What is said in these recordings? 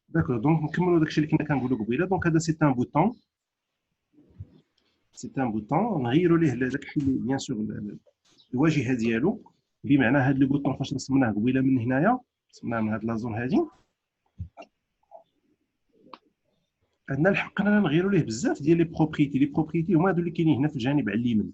داكور. دونك نكملوا داكشي اللي كنا كنقولوا قبيله. دونك هذا سي ان بوطون، سي ان بوطون نغيروا ليه داكشي اللي بيان سور الواجهه ديالو. بمعنى هذا لو بوطون فاش رسمناه قبيله من هنايا، رسمناه من هاد لا زون هادي، عندنا الحق اننا نغيروا ليه بزاف ديال لي بروبريتي. لي بروبريتي هما هادو اللي كاينين هنا في الجانب على اليمين،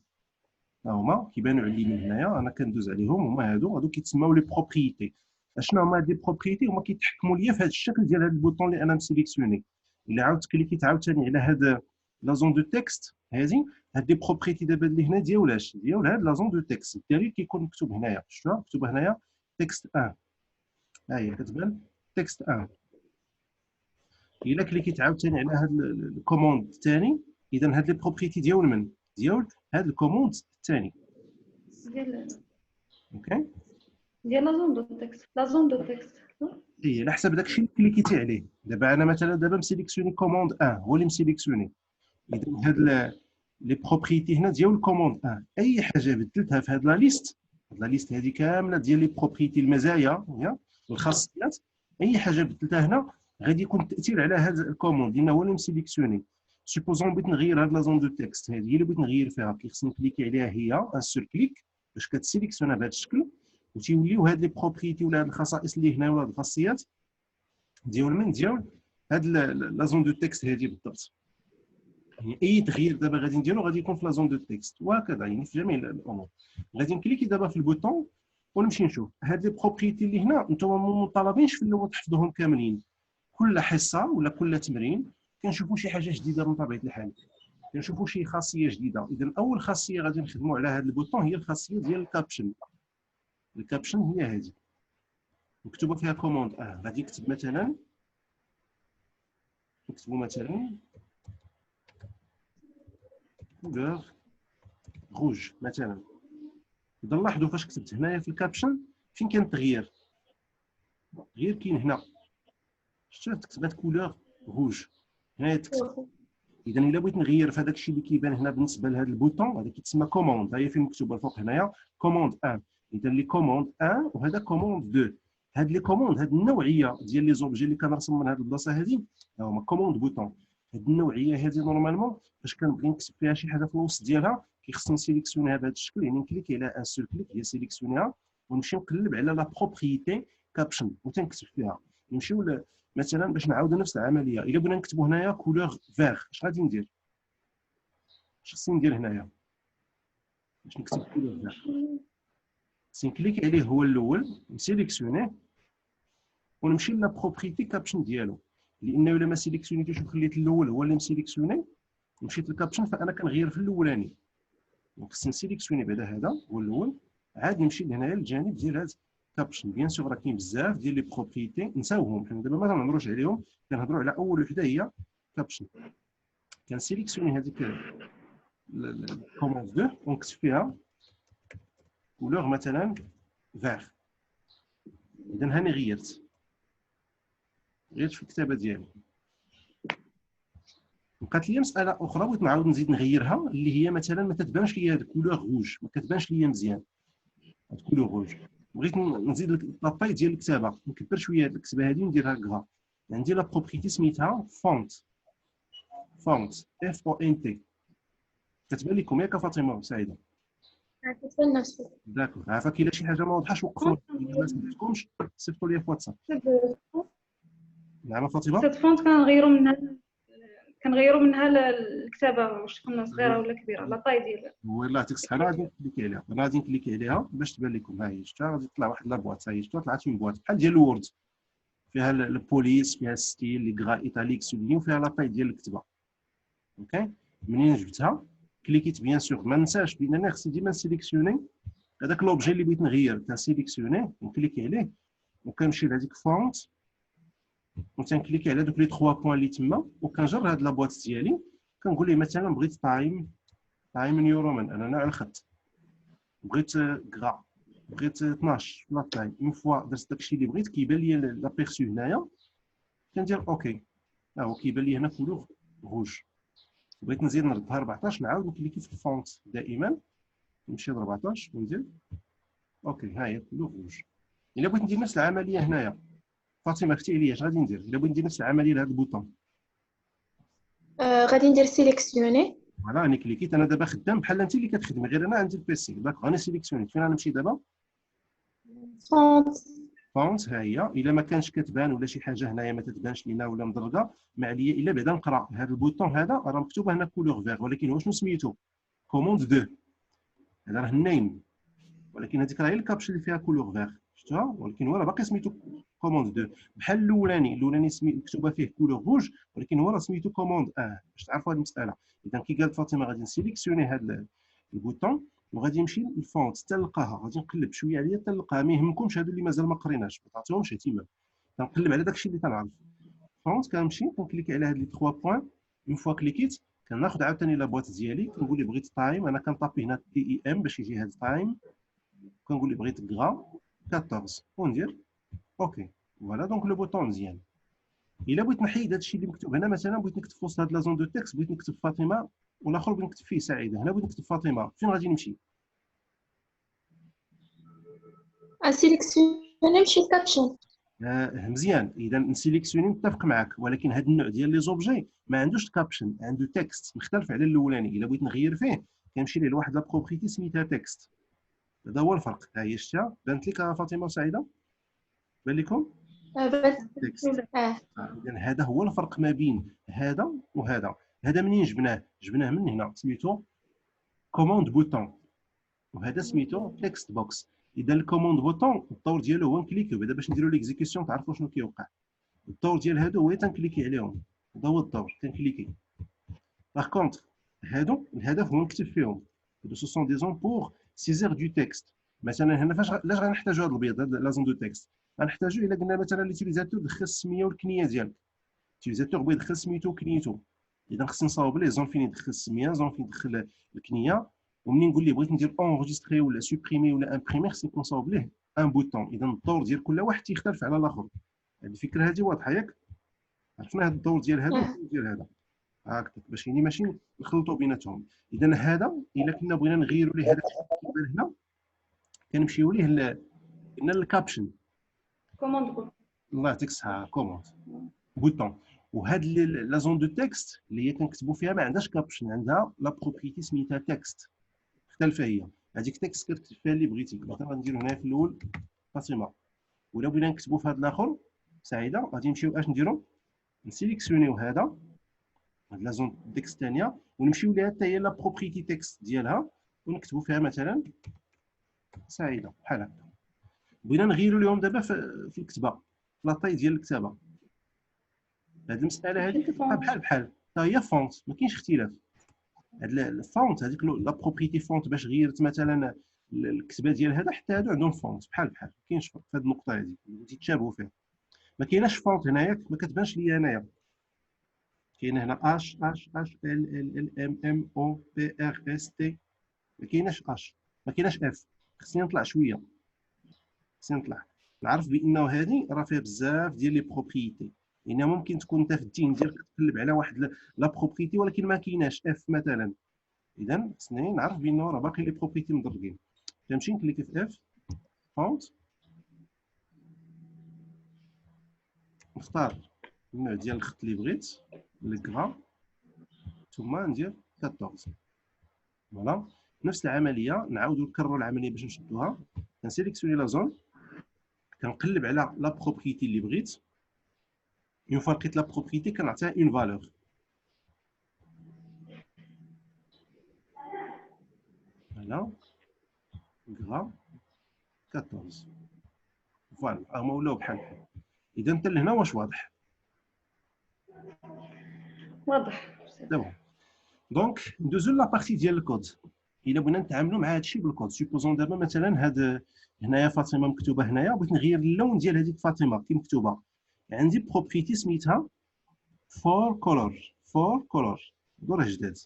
ها هما كيبانوا على اليمين هنايا، انا كندوز عليهم، هما هادو كيتسموا لي بروبريتي. اشنو هما هاد لي بروبريتي؟ هما كيتحكموا ليا في هاد الشكل ديال هاد البوطون اللي انا مسيليكسيوني. الا عاودت كليكيت عاوتاني على هاد لا زون دو تكست هادي، هاد لي بروبريتي دابا اللي هنا دياولاش ديال هاد لا زون دو تكست، بالتالي كيكون مكتوب هنايا، شفتوها مكتوبه هنايا تكست 1، ها هي كتبان تكست 1. الا كليكيت عاوتاني على هاد الكوموند الثاني، اذا هاد لي بروبريتي ديال من ديال هاد الكوموند الثاني. ديال اوكي ديال لا زون دو تكست، لا زون دو تكست. اي على حسب داكشي اللي كليكيتي عليه. دابا انا مثلا دابا مسيليكسيوني كوموند 1 هو اللي مسيليكسيوني، اذا هاد لي بروبريتي هنا ديال الكوموند 1 اي حاجه بدلتها في هاد لا ليست، هاد لا ليست هذه كامله ديال لي بروبريتي المزايا الخاصيات، اي حاجه بدلتها هنا غادي يكون التاثير على هذا الكوموند لان هو اللي مسيليكسيوني. سوبوزون بغيت نغير هاد لا زون دو تكست هذه هي اللي بغيت نغير فيها، كيخصني نكليكي عليها هي ان سور كليك باش كتسيليكسيونا بهذا الشكل، وتيوليو هاد لي بروبريتي ولا هاد الخصائص اللي هنا ولا هاد الخاصيات ديال من ديال هاد لا زون دو تكست هذه بالضبط. يعني اي تغيير دابا غادي نديرو غادي يكون في لا زون دو تكست، وهكذا يعني في جميع الامور. غادي نكليكي دابا في البوطون ونمشي نشوف هاد لي بروبريتي اللي هنا. نتوما ما مطالبينش في الاول تحفظوهم كاملين، كل حصه ولا كل تمرين كنشوفوا شي حاجه جديده من طبيعه الحال، كنشوفوا شي خاصيه جديده. اذا اول خاصيه غادي نخدموا على هذا البوطون هي الخاصيه ديال الكابشن. الكابشن هي هذه مكتوبه فيها كوموند غادي نكتب مثلا، نكتبوا مثلا كولور روج مثلا. اذا نلاحظوا فاش كتبت هنايا في الكابشن فين كاين التغيير؟ التغيير كاين هنا، شفتوا كتبات كولور روج هنايا تكتب. اذا الا بغيت نغير في هذاك الشيء اللي كيبان هنا بالنسبه لهذا البوطون، هذا كيتسمى كوموند، ها هي فين مكتوبه الفوق هنايا كوموند 1. اذا لي كوموند 1 وهذا كوموند 2، هاد لي كوموند هاد النوعيه ديال لي زوبجي اللي كنرسم من هذه البلاصه هذه هما كوموند بوطون. هاد النوعيه هذه نورمالمون فاش كنبغي نكتب فيها شي حاجه في الوسط ديالها كيخصني نسيليكسيونيها بهذا الشكل، يعني نكليكي على ان سول كليك هي سيليكسيونيها ونمشي نقلب على لا بروبريتي كابشن وتنكتب فيها. نمشيو مثلا باش نعاودوا نفس العمليه، الا بغينا نكتبوا هنايا كولور فيغ اش غادي ندير؟ اش خصني ندير هنايا باش نكتب كولور فيغ؟ خصني نكليك عليه هو الاول نسيليكسيونيه ونمشي لا بروبريتي كابشن ديالو، لانه الا ما سيليكسيونيتوش وخليت الاول هو اللي مسيليكسيوني مشيت للكابشن فانا كنغير في الاولاني. دونك خصني نسيليكسيوني بعدا هذا هو الاول، عاد نمشي لهنايا للجانب ديال هذا كابشن. بيان سور راه كاين بزاف ديال لي بروبريتي نساوهم حنا دابا ما كنهضروش عليهم، كنهضروا على اول وحده هي كابشن. كنسيليكسيوني هذيك الكوموند 2 ونكتب فيها كولور مثلا فيغ. اذا هاني غيرت في الكتابه ديالي. بقات لي مساله اخرى بغيت نعاود نزيد نغيرها، اللي هي مثلا ما تتبانش لي هاد الكولور روج، ما كتبانش لي مزيان هاد الكولور روج. بغيت نزيد لاباي ديال الكتابه، نكبر شويه هاد الكتابه هادي ونديرها كغا. عندي لا بروبريتي سميتها فونت، فونت اف او ان تي. كتبان لكم ياك فاطمه سعيده؟ كتبان نفسك. داكور. عافاك الا شي حاجه ما واضحاش وقفوا، الا ما سمعتكمش صيفطوا لي في واتساب. نعم فاطمه. سيت فونت كنغيروا منها الكتابه واش تكون صغيره ولا كبيره، لا طاي ديالها. والله يعطيك الصحه. انا غادي نكليكي عليها، انا غادي نكليكي عليها باش تبان لكم. ها هي شفتها غادي تطلع واحد لابواط، ها هي شفتها طلعت من بواط بحال ديال الوورد، فيها البوليس، فيها ستيل لي غرا ايطاليك سوليني، وفيها لاباي ديال الكتابه. اوكي منين جبتها كليكيت بيان سور ما ننساش بان انا خصني ديما نسيليكسيوني هذاك لوبجي اللي بغيت نغير، كنسيليكسيوني ونكليكي عليه وكنمشي لهذيك فونت وتنكليكي على دوك لي 3 بوين اللي تما وكنجر هاد لابواط ديالي كنقول ليه مثلا بغيت تايم نيو رومان، انا على الخط بغيت غرا، بغيت 12 لا تاي. اون فوا درت داكشي اللي بغيت كيبان لي لابيرسو هنايا كندير اوكي، ها هو كيبان لي هنا كولور روج. بغيت نزيد نردها 14 نعاود نكليكي في الفونت دائما نمشي ل 14 وندير اوكي، ها هي كولور روج. الا بغيت ندير نفس العمليه هنايا فاطمه اختي عليا اش غادي ندير الا بغيت ندير نفس العمليه لهذا البوطون؟ غادي ندير سيليكسيوني. فوالا راني كليكيت، انا دابا خدام بحال انت اللي كتخدمي، غير انا عندي البيسي. داك غادي سيليكسيونيت. فين غنمشي دابا؟ فونت. فونت ها هي. الا ما كانش كتبان ولا شي حاجه هنايا ما تتبانش لينا ولا مدرجه، ما عليا الا بعدا نقرا هذا البوطون. هذا راه مكتوب هنا كولور فيغ، ولكن هو شنو سميتو؟ كوموند 2. هذا راه النيم، ولكن هذيك راه هي الكابش اللي فيها كولور فيغ، شفتوها؟ ولكن هو راه باقي سميتو كوموند 2. بحال الاولاني مكتوبه فيه كولور روج، ولكن هو راه سميتو كوموند باش تعرفوا هذه المساله. اذا كي قالت فاطمه غادي نسيليكسيوني هذا البوطون وغادي نمشي للفونت حتى نلقاها. غادي نقلب شويه عليا حتى نلقاها. ما يهمكمش هادو اللي مازال ما قريناش، ما تعطيهمش اهتمام. كنقلب على داكشي اللي كنعرف. فونت كنمشي كنكليكي على هاد لي 3 بوين. اون فوا كليكيت كناخذ عاوتاني لا بواط ديالي، كنقول لي بغيت تايم. انا كنطابي هنا تي اي ام باش يجي هذا تايم. كنقول لي بغيت غرا 14 وندير اوكي. فوالا دونك لو بوطون مزيان. الا بغيت نحيد هذا الشيء اللي مكتوب هنا، مثلا بغيت نكتب في وسط هاد لا زون دو تكست، بغيت نكتب فاطمه والاخر بغيت نكتب فيه سعيده، هنا بغيت نكتب فاطمه، فين غادي نمشي؟ سيليكسيوني نمشي للكابشن. مزيان. اذا نسيليكسيوني نتفق معك، ولكن هذا النوع ديال لي زوبجي ما عندوش كابشن، عنده تكست مختلف على الاولاني. الا بغيت نغير فيه كنمشي ليه لواحد لا بروبريتي سميتها تكست. هذا هو الفرق. ها هي شفتها؟ بانت لك فاطمه وسعيده؟ بان لكم؟ تكست. اذا هذا هو الفرق ما بين هذا وهذا. هذا منين جبناه من هنا، سميتو كوموند بوطون، وهذا سميتو تكست بوكس. اذا الكوموند بوطون الدور ديالو هو نكليكيو بعدا باش نديرو ليكزيكسيون تعرفوا شنو كيوقع. الدور ديال هادو هو تنكليكي عليهم، هذا هو الدور كنكليكي. باغ كونطخ هادو الهدف هو نكتب فيهم. هادو سو سون دي زون بور سيزير دو تكست. مثلا هنا لاش غنحتاجو هاد البيض، هاد لا زون دو تكست غنحتاجو الا قلنا مثلا ليتيليزاتور دخل السميه والكنيه ديالك. ليتيليزاتور بغى يدخل سميتو وكنيتو، اذا خصني نصاوب ليه زون فين يدخل السميه، زون فين يدخل الكنيه. ومنين نقول ليه بغيت ندير اونغيستري ولا سوبريمي ولا امبريمي، خصني نصاوب ليه ان بوطون. اذا الدور ديال كل واحد تيختلف على الاخر. هذه الفكره هذه واضحه ياك؟ عرفنا هذا الدور ديال هذا والدور ديال هذا هكذا باش يعني ماشي نخلطوا بيناتهم. اذا هذا الا كنا بغينا نغيروا ليه هذا كيبان هنا كنمشيو ليه قلنا الكابشن كوموند الله يعطيك الصحه كوموند بوطون. وهاد لا زون دو تكست اللي هي كنكتبوا فيها ما عندهاش كابشن، عندها لا بروبريتي سميتها تكست مختلفه. هي هذيك تكست كتكتب فيها اللي بغيتي. مثلا غنديرو هنا في الاول فاطمه، ولا بغينا نكتبوا في هذا الاخر سعيده، غادي نمشيو اش نديرو؟ نسيليكسيونيو هذا هاد لا زون تكست الثانيه ونمشيو ليها حتى هي لا بروبريتي تكست ديالها ونكتبوا فيها مثلا سعيده بحال هكا. بغينا نغيروا لهم دابا في الكتابه، في لاطاي ديال الكتابه. هاد المساله هذه كتبقى بحال حتى هي فونت، ما كاينش اختلاف. هاد الفونت هذيك لا بروبريتي فونت باش غيرت مثلا الكتابه ديال هذا، حتى هادو عندهم فونت بحال ما كاينش فرق في هاد النقطه هذه، تيتشابهوا فيها. ما كايناش فونت هنايا، ما كتبانش ليا هنايا. كاين هنا اش اش اش ال ال ال ام ام او بي ار اس تي، ما كايناش اش، ما كايناش اف. خصني نطلع شويه، خصني نعرف بانه هذه راه فيها بزاف ديال لي بروبريتي. يعني ممكن تكون انت في الدين ديالك تقلب على واحد لا بروبريتي ولكن ما كايناش اف مثلا. اذا خصني نعرف بانه راه باقي لي بروبريتي مدرجين. كنمشي نكليك في اف فونت، نختار النوع ديال الخط اللي بغيت الكرا، ثم ندير 14. فوالا نفس العمليه نعاودوا نكرروا العمليه باش نشدوها. كنسيليكسيوني لا زون، كنقلب على لا بروبريتي اللي بغيت. اون فوا لقيت لا بروبريتي كنعطيها اون فالور. فوالا غرا 14. فوالا هما ولاو بحال اذا حتى لهنا واش واضح؟ واضح. دابا دونك ندوزو لا بارتي ديال الكود. الا بغينا نتعاملوا مع هادشي بالكود، سيبوزون دابا مثلا هاد هنايا فاطمه مكتوبه هنايا، بغيت نغير اللون ديال هذيك فاطمه كي مكتوبه. عندي بروبريتي سميتها فور كولور دور جداد.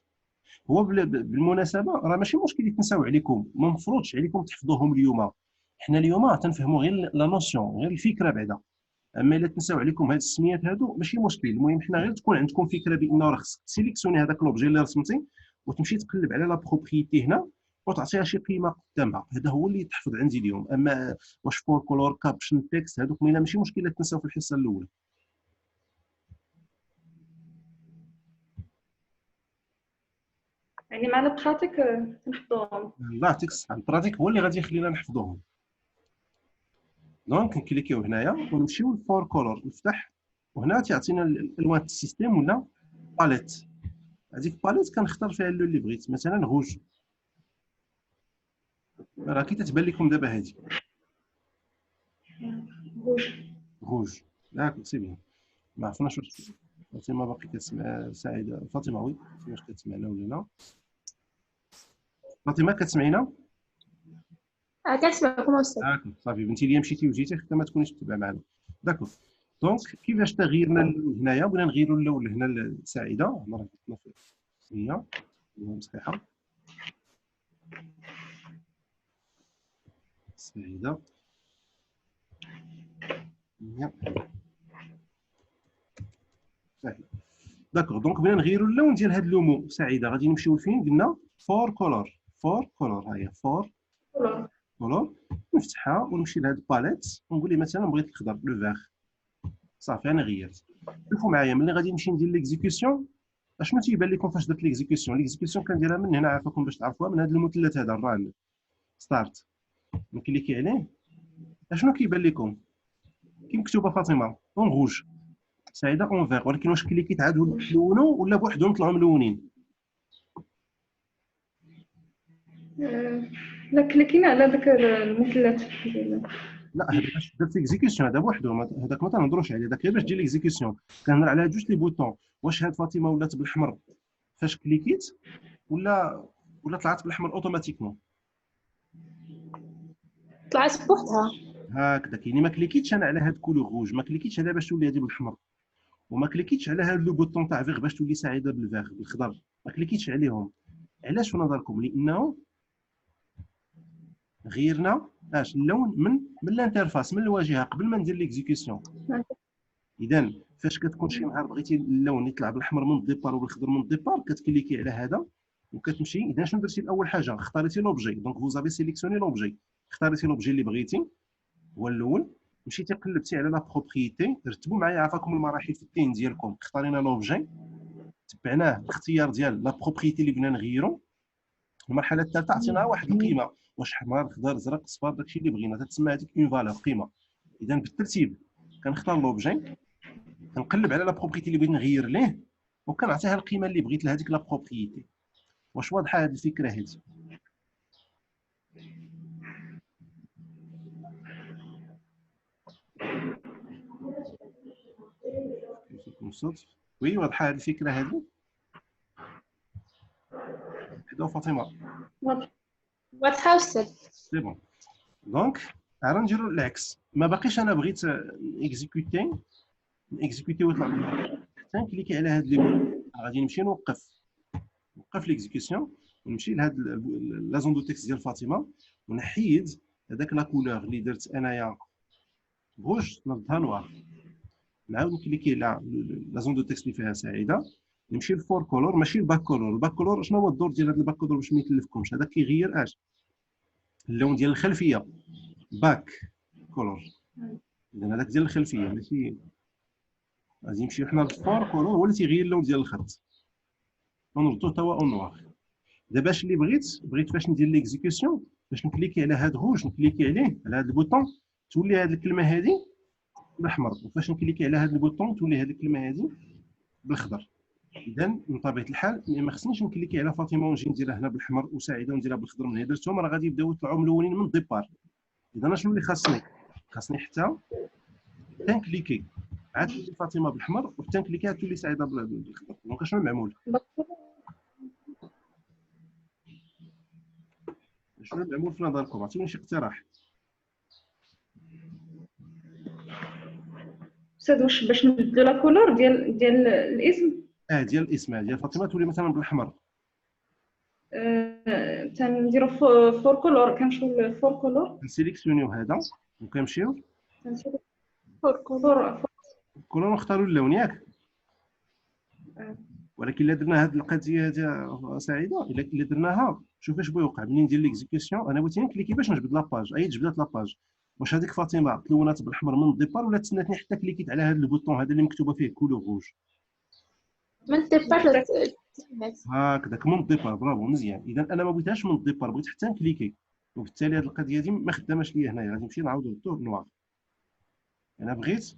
هو بالمناسبه راه ماشي مشكل يتنساو عليكم، ما مفروضش عليكم تحفظوهم اليوم. حنا اليوم تنفهموا غير لا نوسيون، غير الفكره بعدا. اما الا تنساو عليكم هاد السميات هادو ماشي مشكل. المهم حنا غير تكون عندكم فكره بانه راه خصك تسيليكسيوني هذاك لوبجي اللي رسمتي وتمشي تقلب على لا بروبريتي هنا وتعطيها شي قيمه قدامها. هذا هو اللي يتحفظ عندي اليوم. اما واش فور كولور كابشن تكست هذوك ماشي مشكله تنساو في الحصه الاولى. يعني مع البراتيك نحفظوهم. لا تكست البراتيك هو اللي غادي يخلينا نحفظوهم. دونك نكليكيو هنايا ونمشيو لفور كولور، نفتح وهنا تيعطينا الالوان السيستيم ولا باليت. هذيك باليت كنختار فيها اللون اللي بغيت، مثلا روج. راه كي تتبان لكم دابا هذه روج. ياك سي بيان. ما عرفناش واش فاطمه باقي كتسمع، سعيده فاطمه وي واش كتسمعنا ولا لا؟ فاطمه كتسمعينا؟ كنسمعكم أستاذ. صافي بنتي لي مشيتي وجيتي حتى ما تكونيش تتبع معنا. داكور. دونك كيفاش تغيرنا اللون هنايا؟ بغينا نغيروا اللون هنا لسعيده. هنا راه كتبنا في هي صحيحه سعيده. داكور. دونك بغينا نغيروا اللون ديال هاد اللومو سعيده. غادي نمشيو فين؟ قلنا فور كولور. فور كولور ها هي فور كولور. نفتحها ونمشي لهاد الباليت ونقول لي مثلا بغيت الخضر لو فيغ. صافي انا غيرت. شوفوا معايا ملي غادي نمشي ندير ليكزيكسيون اشنو تيبان لكم فاش درت ليكزيكسيون كنديرها من هنا عافاكم باش تعرفوها من هذا المثلث هذا الران ستارت. نكليكي عليه اشنو كيبان لكم؟ كي مكتوبه فاطمه اون روج سعيده اون فيغ. ولكن واش كليكيت عاد لونو ولا بوحدهم طلعوا ملونين؟ لا كليكينا على داك المثلث. لا هذا باش درت ليكزيكسيون هذا بوحدو، هذاك ما تنهضروش عليه، داك غير باش دير ليكزيكسيون. كنهضر على جوج لي بوطون. واش هاد فاطمه ولات بالاحمر فاش كليكيت ولا طلعت بالاحمر اوتوماتيكمون؟ طلعت بوحدها. هكذا كاين. ما كليكيتش انا على هاد كولور روج، ما كليكيتش على باش تولي هادي بالاحمر، وما كليكيتش على هاد لو بوطون تاع فيغ باش تولي سعيده بالفيغ بالخضر. ما كليكيتش عليهم. علاش في نظركم؟ لانه غيرنا اللون من الانترفاس، من الواجهه قبل ما ندير ليكزيكسيون. اذا فاش كتكون شي نهار بغيتي اللون يطلع بالاحمر من الديبار وبالخضر من الديبار كتكليكي على هذا وكتمشي. اذا شنو درتي اول حاجه؟ اختاريتي لوبجي. دونك فوزافي سيليكسيوني لوبجي، اختاريتي لوبجي اللي بغيتي هو اللون. مشيتي قلبتي على لا بروبريتي. رتبوا معايا عافاكم المراحل في التين ديالكم. اختارينا لوبجي، تبعناه الاختيار ديال لا بروبريتي اللي بغينا نغيروا. المرحله الثالثه عطيناها واحد القيمه، واش حمار خضر ازرق صفار داكشي اللي بغينا، تتسمى هذيك اون فالور قيمه. اذا بالترتيب كنختار لوبجي، كنقلب على لا بروبريتي اللي بغيت نغير ليه وكنعطيها القيمه اللي بغيت لهذيك لا بروبريتي. واش واضحه هذه الفكره هذه؟ وي واضحه هذه الفكره هذه؟ حدا فاطمه واضحة أستاذ. سي بون. دونك راه نديرو العكس. ما باقيش انا بغيت اكزيكوتي ويطلع حتى نكليكي على هاد لي. غادي نمشي نوقف ليكزيكسيون ونمشي لهاد لا زون دو تكست ديال فاطمه ونحيد هذاك لا كولور اللي درت انايا روج نردها نوار. نعاود نكليكي على لا زون دو تكست اللي فيها سعيده. نمشي لفور كولور ماشي الباك كولور. الباك كولور شنو هو الدور ديال هذا الباك كولور باش ما يتلفكمش؟ هذا كيغير اللون ديال الخلفيه. باك كولور اذا هذاك ديال الخلفيه ماشي. غادي نمشيو حنا للفور كولور هو اللي تيغير اللون ديال الخط ونردو توا اون نوار. دابا اش اللي بغيت فاش ندير ليكزيكسيون باش نكليكي على هاد روج نكليكي عليه على هاد البوطون تولي هاد الكلمه هادي بالاحمر، وفاش نكليكي على هاد البوطون تولي هاد الكلمه هادي بالخضر. اذا من طبيعه الحال ما خصنيش نكليكي على فاطمه ونجي نديرها هنا بالحمر وسعيده ونديرها بالخضر. من هنا درتهم راه غادي يبداو يطلعوا ملونين من الديبار. اذا شنو اللي خاصني حتى تنكليكي عاد تولي فاطمه بالحمر وحتى نكليكي عاد تولي سعيده بالخضر. دونك شنو المعمول؟ شنو المعمول في نظركم؟ عطيوني شي اقتراح. استاذ واش باش نبدلو لا كولور ديال الاسم؟ ديال الاسم ديال فاطمه تولي مثلا بالاحمر. تنديرو فور كولور. كنمشيو لفور كولور نسيليكسيونيو هذا وكنمشيو فور كولور. كلنا نختاروا اللون ياك. ولكن الا درنا هذه القضيه هذه سعيده الا درناها شوف اش بغا يوقع ملي ندير ليكزيكسيون. انا بغيت نكليكي باش نجبد لاباج، اي جبدات لاباج. واش هذيك فاطمه تلونات بالاحمر من الديبار ولا تسناتني حتى كليكيت على هذا البوطون هذا اللي مكتوبه فيه كولور روج؟ من الديبار هكذاك من الديبار. برافو مزيان. اذا انا ما بغيتهاش من الديبار، بغيت حتى نكليكي، وبالتالي هذه القضيه هذه ما خداماش ليا هنايا. غادي نمشي نعاود نردو نوار. انا بغيت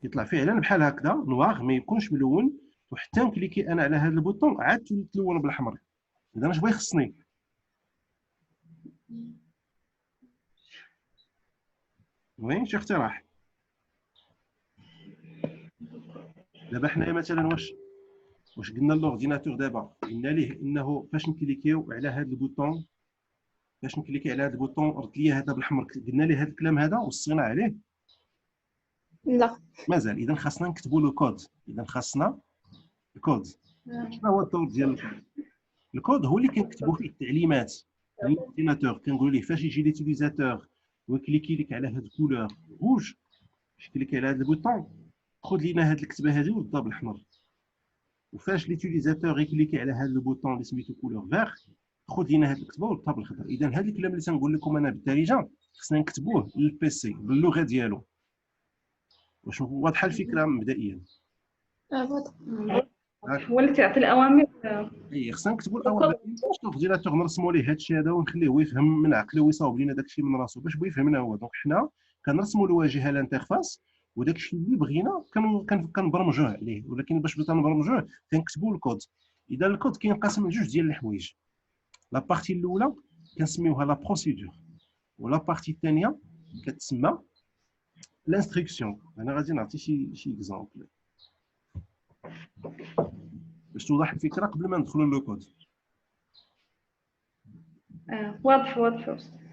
يطلع فعلا بحال هكذا نوار، ما يكونش ملون، وحتى نكليكي انا على هذا البوطون عاد تلون بالاحمر. اذا اش بغا يخصني؟ وين شي اقتراح؟ دابا حنايا مثلا واش قلنا لورديناتور دابا؟ قلنا ليه انه فاش نكليكيو على هذا البوطون، فاش نكليكي على هذا البوطون رد لي هذا بالاحمر، قلنا ليه هذا الكلام هذا وصينا عليه؟ لا مازال. اذا خاصنا نكتبوا لو كود. اذا خاصنا الكود. شنو هو الدور ديال الكود؟ الكود هو اللي كنكتبوا فيه التعليمات للاورديناتور. كنقولوا ليه فاش يجي ليتيليزاتور ويكليكي لك على هذا الكولور روج، باش كليكي على هذا البوطون خذ لينا هذه الكتبه هذه وردها بالاحمر. وفاش ليتيليزاتور يكليكي على هذا البوطون اللي سميتو كولور فيغ، خذ لينا هذه الكتبه وردها بالخضر. اذا هذا الكلام اللي تنقول لكم انا بالدارجه خصنا نكتبوه للبيسي باللغه ديالو. واش واضحه الفكره مبدئيا؟ هو اللي تعطي الاوامر. اي خصنا نكتبوا الاول. ما يمكنش الاورديناتور نرسموا ليه هذا الشيء هذا ونخليه هو يفهم من عقله ويصاوب لينا داك الشيء من راسو باش بغى يفهمنا هو. دونك حنا كنرسموا الواجهه الانترفاس، وداك الشيء اللي بغينا كنبرمجوه عليه. ولكن باش بغينا نبرمجوه كنكتبوا الكود. اذا الكود كينقسم لجوج ديال الحوايج. لا بارتي الاولى كنسميوها لا بروسيدور، ولا بارتي الثانيه كتسمى لانستركسيون. انا غادي نعطي شي اكزامبل باش توضح الفكره قبل ما ندخلوا لو كود. واضح واضح أستاذ.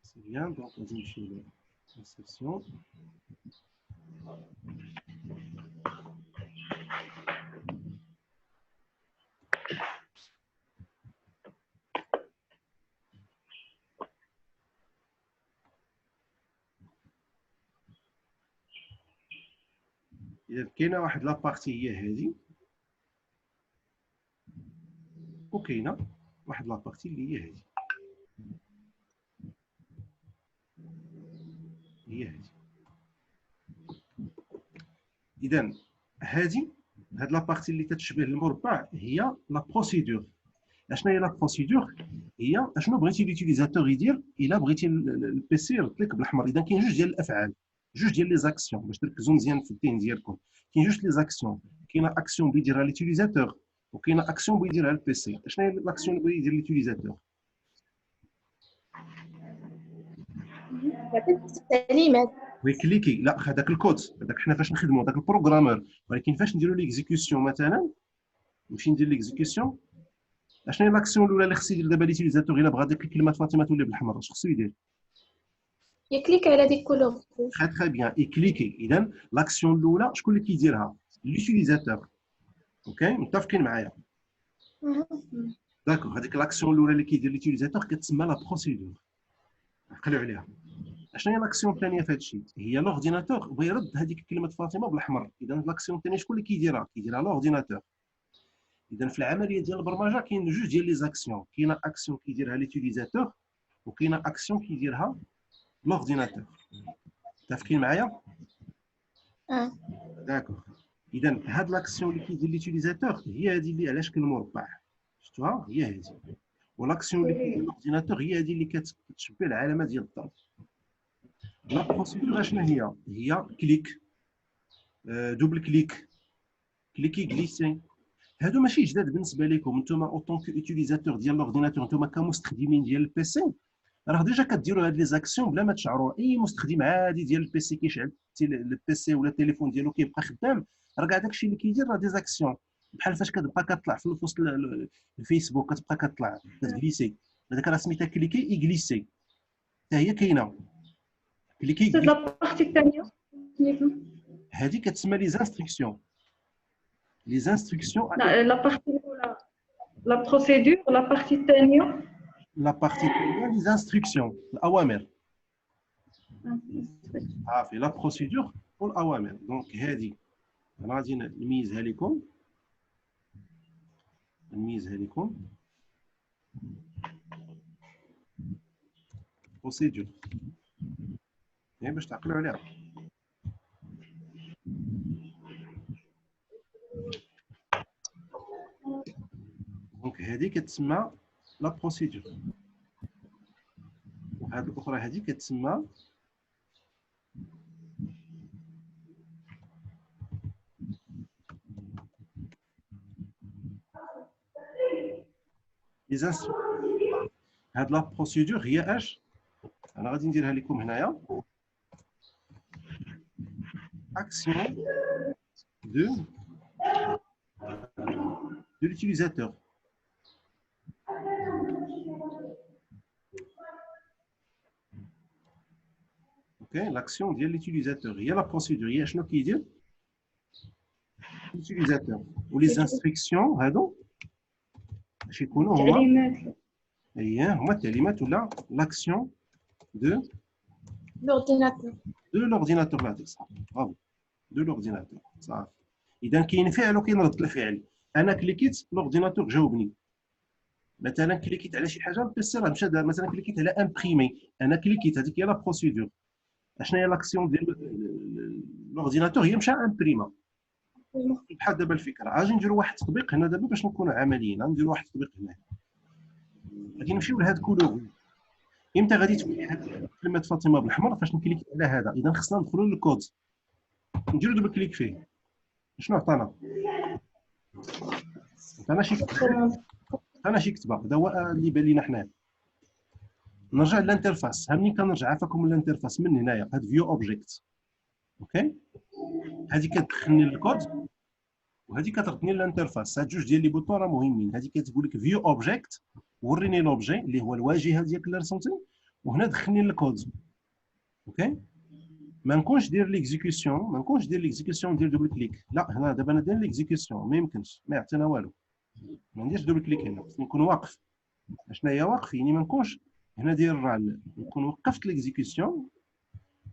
C'est bien, donc غادي نمشيو للسيكسيون. إذا كاينه واحد لابارتي هي هذه، وكاينه واحد لابارتي اللي هي هذه. اذا هذه لابارتي اللي كتشبه المربع هي لا بروسيدور. اشنا هي لا بروسيدور؟ هي اشنو بغيتي ليوتيليزاتور يدير الا بغيتي البيسي يرد لك بالاحمر. اذا كاين جوج ديال الافعال، جوج ديال لي زاكسيون باش تركزوا مزيان في الذهن ديالكم. كاين جوج لي زاكسيون، كاينه اكسيون بيديرها ليوتيليزاتور وكاينه اكسيون بيديرها البيسي. اشنا هي لاكسيون اللي بغا يدير ليوتيليزاتور؟ التعليمات. ويكليكي لا هذاك الكود هذاك حنا فاش نخدموا هذاك البروغرامور. ولكن فاش نديروا ليكزيكسيون مثلا نمشي ندير ليكزيكسيون، اشنو هي لاكسيون الاولى اللي خصو يدير دابا ليتيليزاتور الا بغا ديك الكلمات فاطمه تولي بالحمر؟ اش خصو يدير؟ يكليك على ديك كولور. تري بيان يكليكي. اذا لاكسيون الاولى شكون اللي كيديرها؟ ليتيليزاتور. اوكي متفقين معايا؟ داكوغ. هذيك لاكسيون الاولى اللي كيدير ليتيليزاتور كتسمى لا بروسيدور. عقلوا عليها. اشنو هي لاكسيون الثانيه في هذا الشيء؟ هي لورديناتور بغا يرد هذيك كلمه فاطمه بالاحمر. اذا لاكسيون الثانيه شكون اللي كيديرها؟ كيديرها لورديناتور. اذا في العمليه ديال البرمجه كاين جوج ديال لي زاكسيون، كاينه اكسيون كيديرها ليتيليزاتور وكاينه اكسيون كيديرها لورديناتور. متفقين معايا؟ داكوغ. اذا هاد لاكسيون اللي كيدير ليتيليزاتور هي هذه اللي على شكل مربع، شفتوها؟ هي هذه. ولاكسيون اللي كيدير لورديناتور هي هذه اللي كتشبه العلامه ديال الضرب. لا بروسيدور شنو هي؟ هي كليك، دوبل كليك، كليكي غليسي. هادو ماشي جداد بالنسبه لكم نتوما اوطون كو اوتيليزاتور ديال لورديناتور. نتوما كمستخدمين ديال البيسي راه ديجا كديروا هاد لي زاكسيون بلا ما تشعروا. اي مستخدم عادي ديال البيسي كيشعل البيسي ولا التليفون ديالو كيبقى خدام، راه كاع داكشي اللي كيدير راه دي زاكسيون. بحال فاش كتبقى كطلع في وسط الفيسبوك كتبقى كطلع كتجليسي، هذاك راه سميتها كليكي ايغليسي، حتى هي كاينه كليكي. لابارتي الثانيه هذه كتسمى لي زانستركسيون. لي زانستركسيون لا لابارتي الاولى لا بروسيدور لا بارتي الثانيه لا بارتي لي زانستركسيون الاوامر صافي لا بروسيدور والاوامر دونك هذه انا غادي نميزها لكم بروسيدور يعني باش تعقلوا عليها دونك هذه كتسمى لا بروسيدور وهذه الاخرى هذه كتسمى لي زانستركسيون. هاد لا بروسيدور هي اش؟ انا غادي نديرها لكم هنايا action de l'utilisateur. Ok, l'action de l'utilisateur. Il y a la procédure. Il y a شنو كيدير l'utilisateur ou les instructions هادو باش يكونوا هما التعليمات اييه هما التعليمات ولا l'action de l'ordinateur. l'ordinateur لا صح برافو de l'ordinateur صافي. اذا كاين فعل وكاين رد الفعل. انا كليكيت لورديناتور جاوبني. مثلا كليكيت على شي حاجه البيسي راه مشى مثلا كليكيت على امبريمي. انا كليكيت هذيك هي لا بروسيدور. اشنا هي لاكسيون ديال لورديناتور هي مشى امبريما. بحال دابا الفكره اجي نديروا واحد التطبيق هنا دابا باش نكونوا عمليين. غنديروا واحد التطبيق هنا غادي نمشيو لهاد كولور. امتى غادي تكون كلمه فاطمه بالحمر فاش نكليك على هذا؟ اذا خصنا ندخلوا للكود نديروا دبل كليك فيه. شنو عطانا؟ عطانا شي كتبه هذا هو اللي بان لينا حنايا. نرجع للانترفاس. ها منين كنرجع عافاكم للانترفاس من هنايا هاد فيو اوبجيكت. اوكي هذه كتدخلني للكود وهذه كتردني للانترفاس. هاد جوج ديال لي بوطون راه مهمين. هذه كتقول لك فيو اوبجيكت وريني لوبجي اللي هو الواجهه ديالك اللي رسمتي وهنا دخلني للكود. اوكي ما نكونش دير ليكزيكسيون ندير دوبل كليك. لا هنا دابا انا داير ليكزيكسيون ما يمكنش ما يعطينا والو. ما نديرش دوبل كليك هنا خصني نكون واقف. اشنا هي واقف يعني ما نكونش هنا داير الرال. نكون وقفت ليكزيكسيون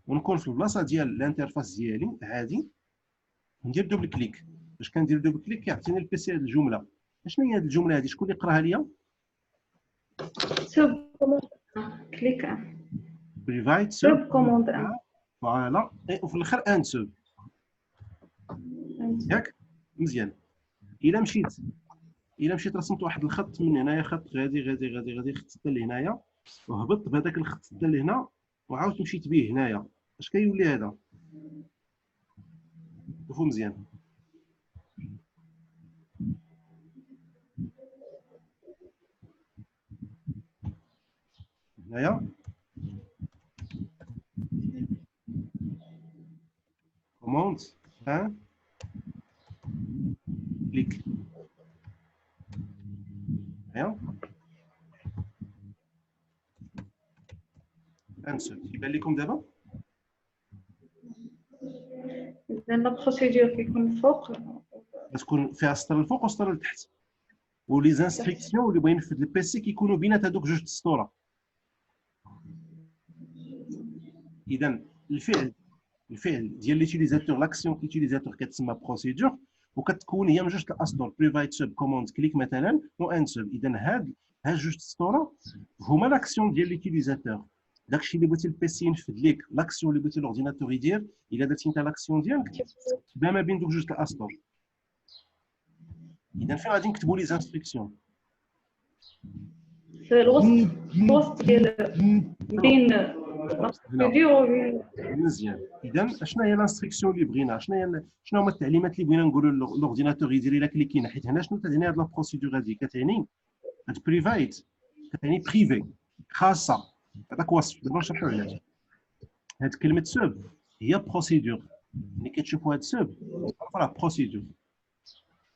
ونكون في البلاصه ديال الانترفاس ديالي عادي ندير دوبل كليك. باش كندير دوبل كليك كيعطيني البيسي هذه الجمله. شنو هي هذه الجمله هذه؟ شكون اللي يقراها ليا؟ سوب كليك بريفايت سوب كوموند فوالا وفي الاخر انسوب ياك مزيان. الا مشيت رسمت واحد الخط من هنايا خط غادي خط حتى لهنايا وهبط بهذاك الخط حتى لهنا وعاودت مشيت به هنايا اش كيولي هذا؟ شوفوا مزيان هنايا كوموند كليك هيا انسر يبان لكم دابا. اذا لا بروسيدور كيكون فوق تكون فيها سطر الفوق وسطر لتحت ولي زانستركسيون اللي باين في البيسي كيكونوا بينات هذوك جوج السطور. اذا الفعل ديال ليتيليزاتور لاكسيون ليتيليزاتور كتسمى بروسيدور وكتكون هي من جوج الاسطور بريفايت سب كوموند كليك مثلا وانسب. اذا هاد جوج السطور هما لاكسيون ديال ليتيليزاتور. داكشي اللي بغيتي البيسي ينفذ لك لاكسيون اللي بغيتي الاورديناتور يدير الا درتي انت لاكسيون ديالك تبان ما بين دوك جوج الاسطور. اذا فين غادي نكتبوا لي زانستركسيون؟ في الوسط ديال بين الفيديو وبين مزيان. اذا شنو هي لانستركسيون اللي بغينا؟ شنو هما التعليمات اللي بغينا نقولوا للاورديناتور يدير الا كليكينا؟ حيت هنا شنو كتعني هاد لا بروسيدور هذه؟ كتعني هاد بريفايت كتعني بريفي خاصه. هذاك وصف دابا نشرحوا علاش. هاد كلمه سوب هي بروسيدور. ملي كتشوفوا هاد سوب راه بروسيدور.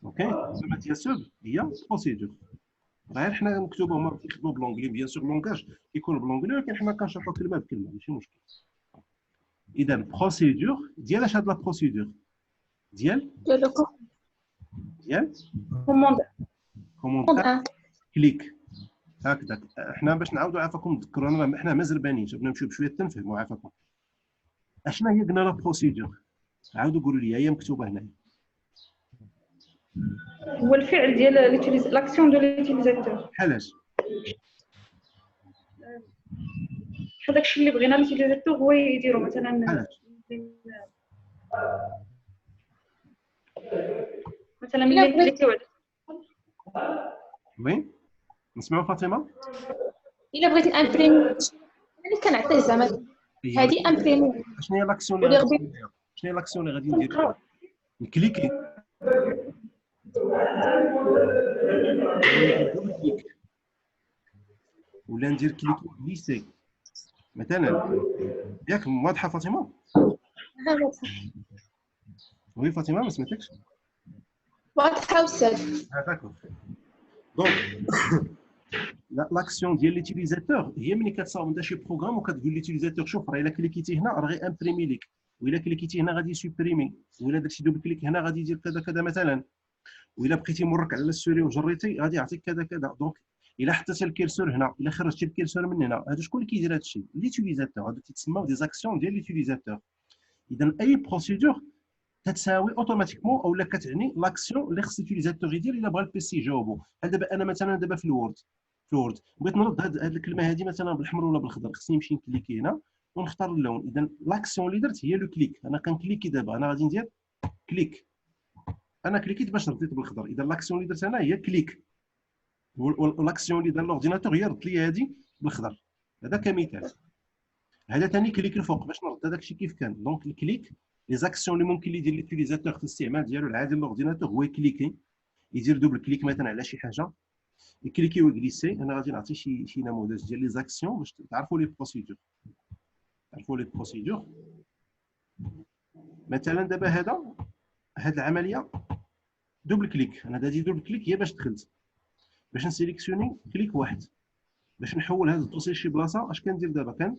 اوكي الكلمه ديال سوب هي بروسيدور. غير حنا مكتوبه هما كيخدموا بالونجلي بيان سور لونغاج كيكون بالونجلي ولكن حنا كنشرحوا كلمه بكلمه ماشي مشكل. اذا بروسيدور ديال اش هاد لا بروسيدور ديال كوموند كوموند كوموند ان كليك هكذاك. حنا باش نعاودوا عافاكم نذكروا، انا حنا مازال بانين بغينا نمشيو بشويه تنفهموا عافاكم اشنا هي قلنا لا بروسيدور. عاودوا قولوا لي هي مكتوبه هنا. هو الفعل ديال لاكسيون دو ليتيليزاتور، بحالاش هذاك الشيء اللي بغينا ليتيليزاتور هو يديرو مثلا. بحالاش مثلا ملي نكليكيو وين نسمعوا فاطمه. الا بغيتي امبريمي انا كنعطيه زعما هذه امبريمي شنو هي لاكسيون ولي اللي غادي غبي نديرها؟ شنو هي لاكسيون اللي غادي ندير؟ نكليكي ولا ندير كليكي ليسي مثلا. ياك واضحه فاطمه؟ ها وي فاطمه ما سمعتكش. واضحه استاذ. داكور. دونك لاكسيون ديال ليتيليزاتور هي ملي كتصاوب انت شي بروغرام وكتقول ليتيليزاتور شوف راه الا كليكيتي هنا راه غي امبريمي ليك، والا كليكيتي هنا غادي يسوبريمي، والا درتي دوبل كليك هنا غادي يدير كذا كذا مثلا، والا بقيتي مرك على السوري وجريتي غادي يعطيك كذا كذا. دونك الا حطيتي الكيرسور هنا، الا خرجتي الكيرسور من هنا، هادو شكون اللي كيدير هادشي؟ ليتيليزاتور. هادو تيتسموا دي زاكسيون ديال ليتيليزاتور. اذا اي بروسيدور تتساوي اوتوماتيكمون اولا كتعني لاكسيون اللي خص ليتيليزاتور يدير الا بغى البيسي يجاوبو. دابا انا مثلا دابا في الوورد بغيت نرد هاد الكلمه هذه مثلا بالحمر ولا بالخضر، خصني نمشي نكليكي هنا ونختار اللون. اذا لاكسيون اللي درت هي لو كليك. انا كنكليكي دابا، انا غادي ندير كليك، انا كليكيت باش رديت بالخضر. اذا لاكسيون اللي درت انا هي كليك، والاكسيون اللي دار لورديناتور هي رد لي هذه بالخضر. هذا كمثال. هذا ثاني كليك الفوق باش نرد هذاك الشيء كيف كان. دونك الكليك لي زاكسيون اللي ممكن يدير ليتيليزاتور في الاستعمال ديالو العادي لورديناتور هو كليكي، يدير دوبل كليك مثلا على شي حاجه، يكليكي ويجليسي. انا غادي نعطي شي نموذج ديال لي زاكسيون باش تعرفوا لي بروسيدور. تعرفوا لي بروسيدور مثلا دابا هاد العمليه دوبل كليك. انا غادي دوبل كليك هي باش دخلت، باش نسيليكسيوني كليك واحد باش نحول هذا الدوسي لشي بلاصه. اش كندير دابا؟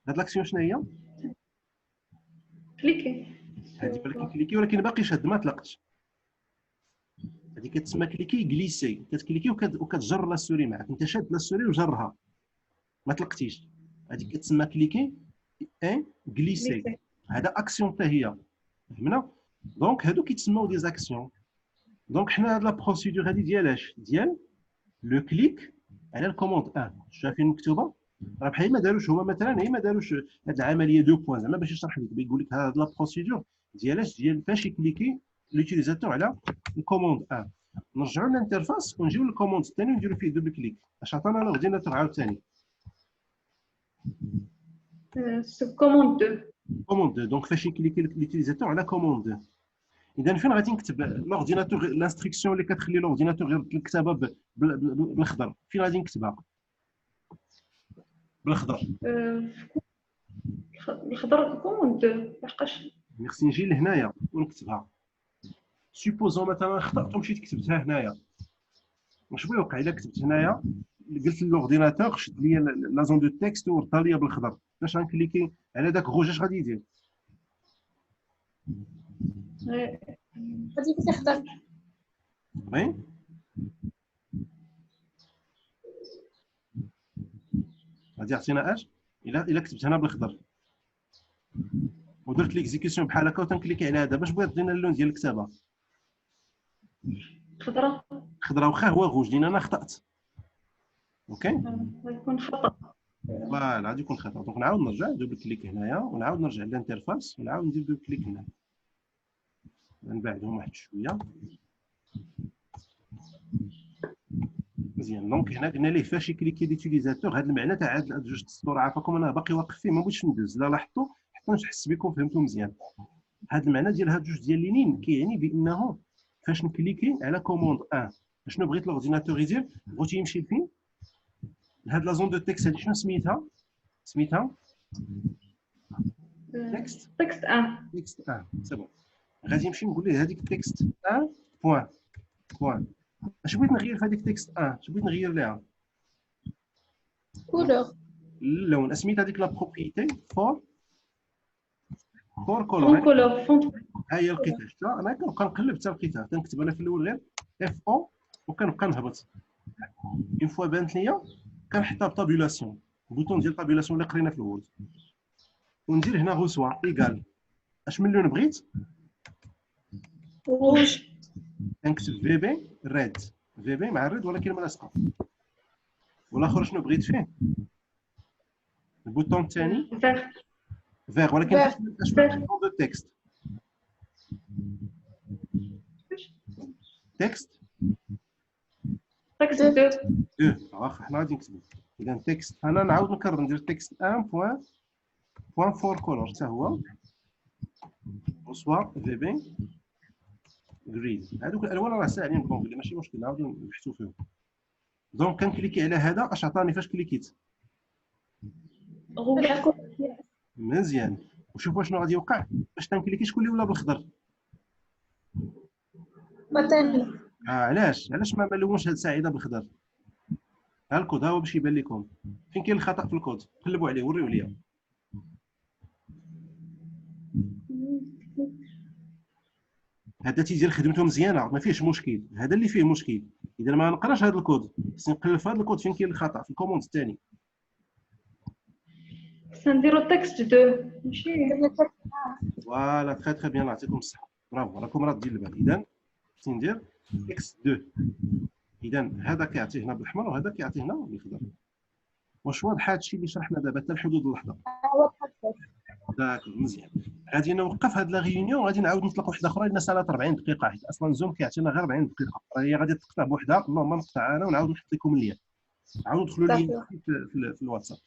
هاد لاكسيون شنو هي؟ كليكي. هادي بالك كليكي ولكن باقي شاد ما طلقتش. هادي كتسمى كليكي غليسي. كتكليكي وكتجر لا سوري معاك، انت شاد لا سوري وجرها ما طلقتيش. هادي كتسمى كليكي ان غليسي. هذا اكسيون حتى هي، فهمنا؟ دونك هادو كيتسموا دي زاكسيون. دونك حنا هاد لا بروسيدور هادي ديال لو كليك على الكوموند ان. شايفين مكتوبه؟ راه بحال ما داروش هما مثلا، هي ما داروش هاد العمليه دو بوان زعما باش يشرح لك، بيقول لك هاد لا بروسيدور ديال فاش يكليكي لوتيليزاتور على الكوموند ان. نرجعوا للانترفاس ونجيو للكوموند الثاني ونديروا فيه دوبل كليك. اش عطانا لورديناتور عاوتاني؟ سب كوموند 2. كوموند 2. دونك فاش يكليكي لوتيليزاتور على كوموند 2. اذا فين غادي نكتب لورديناتور لانستركسيون اللي كتخلي لورديناتور غير الكتابه بالخضر؟ فين غادي نكتبها؟ بالخضر. الخضر كوموند 2 لحقاش خصني نجي لهنايا ونكتبها. سيبوزون مثلا خطأت ومشيت كتبتها هنايا، واش بغيوقع الا كتبت هنايا قلت للورديناتور شد لي لا زون دو تكست وردها لي بالخضر؟ فاش غنكليكي على داك الروج اش غادي يدير؟ غادي تختار وي غادي يعطينا اش الا كتبت هنا بالخضر ودرت ليكزيكسيون بحال هكا وتنكليكي على هذا باش بغيت تعطينا اللون ديال الكتابه خضراء. خضراء واخا هو غوج لان انا خطأت. اوكي غيكون خطا. فوالا غادي يكون خطأ. دونك نعاود نرجع دوبل كليك هنايا ونعاود نرجع للانترفاس ونعاود ندير دوبل كليك هنا، نبعدهم واحد شويه مزيان. دونك هنا قلنا ليه فاش يكليكي ليتيليزاتور. هذا المعنى تاع هاد جوج السطور عافاكم انا باقي واقف فيه ما بغيتش ندوز، لا لاحظتوا حتى نحس بكم فهمتوا مزيان. هذا المعنى ديال هاد جوج ديال اللينين كيعني بانه فاش نكليكي على كوموند ان شنو بغيت لورديناتور يدير؟ بغيتو يمشي لفين؟ لهاد لا زون دو تكست هادي شنو سميتها؟ تكست 1. تكست ان. سي بون. غادي نمشي نقول ليه هذيك تكست ان بوان. اش بغيت نغير في هذيك تكست ان؟ اش بغيت نغير ليها؟ كولور اللون. سميت هذيك لا بروبريتي فور كولور. كولور فونت. ها هي لقيتها. شتا انا كنبقى نقلب حتى لقيتها. تنكتب انا في الاول غير اف او وكنبقى نهبط. اون فوا بانت ليا كنحطها بطابيلاسيون، البوطون ديال طابيلاسيون اللي قرينا في الاول، وندير هنا غوسوا ايكال اش من لون بغيت، روج. كنكتب في بي ريد، في بي مع الريد ولكن ملاصقه. والاخر شنو بغيت فيه؟ البوطون الثاني فيغ. فيغ ولكن فيغ. اش من دو تكست، تكست تكست دو. واخا حنا غادي نكتبو. اذا تكست انا نعاود نكرر ندير تكست 1 فور كولور حتى هو وسوا في بي جرين. هذوك الالوان راه ساهلين بالونجلي ماشي مشكل، نعاودو نبحثو فيهم. دونك كنكليكي على هذا، اش عطاني فاش كليكيت؟ روج. مزيان. وشوفوا شنو غادي يوقع باش تنكليكي، شكون اللي ولا بالخضر؟ مثلا علاش ما لونش هاد سعيده بالخضر؟ ها الكود ها هو باش يبان لكم فين كاين الخطا في الكود، قلبوا عليه وريو ليا. هذا تيدير خدمته مزيانه ما فيهش مشكل، هذا اللي فيه مشكل. اذا ما نقراش هذا الكود خصني نقلب في هذا الكود فين كاين الخطا في الكوموند الثاني. سنديرو تكست دو ماشي. فوالا تري بيان، يعطيكم الصحه، برافو راكم رادين البال. اذا خصني ندير اكس 2. اذا هذا كيعطي هنا بالاحمر وهذا كيعطي هنا بالخضر. واش واضح هذا الشيء اللي شرحنا دابا حتى لحدود اللحظه؟ داكور مزيان. غادي نوقف هاد لا ريونيون وغادي نعاود نطلق وحده اخرى لنا سالات 40 دقيقه، حيت اصلا زوم كيعطينا غير 40 دقيقه، هي غادي تقطع بوحدها. اللهم نقطع انا ونعاود نحط لكم اللين، عاودوا دخلوا لي في الواتساب.